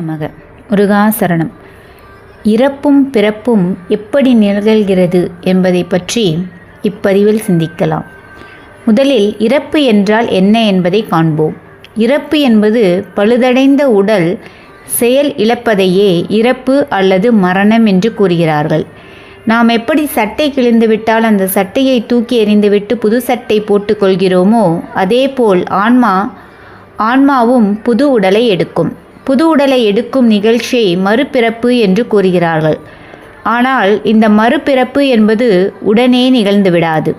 நமக. முருகாசரணம். இறப்பும் பிறப்பும் எப்படி நிகழ்கிறது என்பதை பற்றி இப்பதிவில் சிந்திக்கலாம். முதலில் இறப்பு என்றால் என்ன என்பதை காண்போம். இறப்பு என்பது பழுதடைந்த உடல் செயல் இழப்பதையே இறப்பு அல்லது மரணம் என்று கூறுகிறார்கள். நாம் எப்படி சட்டை கிழிந்துவிட்டால் அந்த சட்டையை தூக்கி எறிந்துவிட்டு புது சட்டை போட்டுக்கொள்கிறோமோ அதேபோல் ஆன்மாவும் புது உடலை எடுக்கும். புது உடலை எடுக்கும் நிகழ்ச்சியை மறுபிறப்பு என்று கூறுகிறார்கள். ஆனால் இந்த மறுபிறப்பு என்பது உடனே நிகழ்ந்துவிடாது.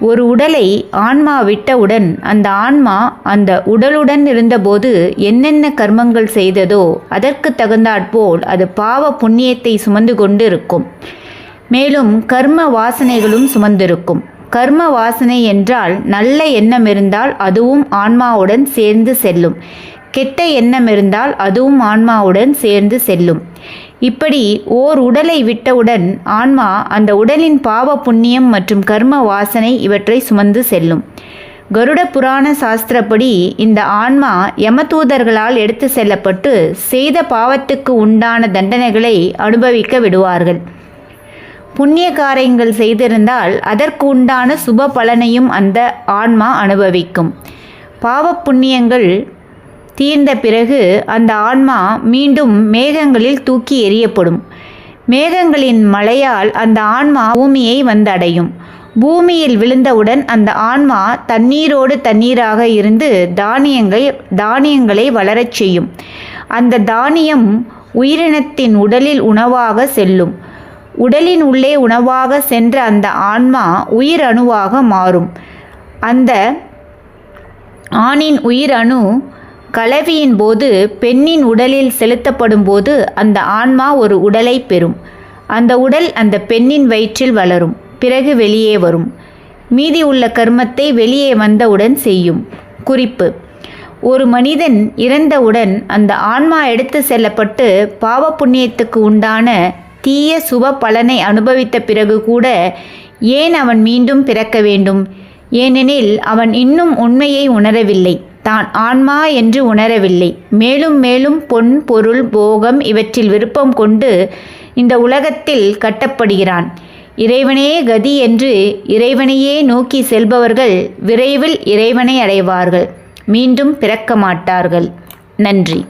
ஒரு உடலை ஆன்மா விட்டவுடன் அந்த ஆன்மா அந்த உடலுடன் இருந்தபோது என்னென்ன கர்மங்கள் செய்ததோ அதற்கு தகுந்தாற்போல் அது பாவ புண்ணியத்தை சுமந்து கொண்டு இருக்கும். மேலும் கர்ம வாசனைகளும் சுமந்திருக்கும். கர்ம வாசனை என்றால் நல்ல எண்ணம் இருந்தால் அதுவும் ஆன்மாவுடன் சேர்ந்து செல்லும். கெட்ட எண்ணம் இருந்தால் அதுவும் ஆன்மாவுடன் சேர்ந்து செல்லும். இப்படி ஓர் உடலை விட்டவுடன் ஆன்மா அந்த உடலின் பாவ புண்ணியம் மற்றும் கர்ம வாசனை இவற்றை சுமந்து செல்லும். கருட புராண சாஸ்திரப்படி இந்த ஆன்மா யமதூதர்களால் எடுத்து செல்லப்பட்டு செய்த பாவத்துக்கு உண்டான தண்டனைகளை அனுபவிக்க விடுவார்கள். புண்ணிய காரியங்கள் செய்திருந்தால் அதற்கு உண்டான சுப பலனையும் அந்த ஆன்மா அனுபவிக்கும். பாவ புண்ணியங்கள் தீர்ந்த பிறகு அந்த ஆன்மா மீண்டும் மேகங்களில் தூக்கி எறியப்படும். மேகங்களின் மழையால் அந்த ஆன்மா பூமியை வந்தடையும். பூமியில் விழுந்தவுடன் அந்த ஆன்மா தண்ணீரோடு தண்ணீராக இருந்து தானியங்களை வளரச் செய்யும். அந்த தானியம் உயிரினத்தின் உடலில் உணவாக செல்லும். உடலின் உள்ளே உணவாக சென்ற அந்த ஆன்மா உயிர் அணுவாக மாறும். அந்த ஆணின் உயிர் அணு கலவியின் போது பெண்ணின் உடலில் செலுத்தப்படும் போது அந்த ஆன்மா ஒரு உடலை பெறும். அந்த உடல் அந்த பெண்ணின் வயிற்றில் வளரும். பிறகு வெளியே வரும். மீதி உள்ள கர்மத்தை வெளியே வந்தவுடன் செய்யும். குறிப்பு: ஒரு மனிதன் இறந்தவுடன் அந்த ஆன்மா எடுத்து செல்லப்பட்டு பாவ புண்ணியத்துக்கு உண்டான தீய சுப பலனை அனுபவித்த பிறகு கூட ஏன் அவன் மீண்டும் பிறக்க வேண்டும்? ஏனெனில் அவன் இன்னும் உண்மையை உணரவில்லை. தான் ஆன்மா என்று உணரவில்லை. மேலும் மேலும் பொன் பொருள் போகம் இவற்றில் விருப்பம் கொண்டு இந்த உலகத்தில் கட்டப்படுகிறான். இறைவனே கதி என்று இறைவனையே நோக்கி செல்பவர்கள் விரைவில் இறைவனை அடைவார்கள். மீண்டும் பிறக்க மாட்டார்கள். நன்றி.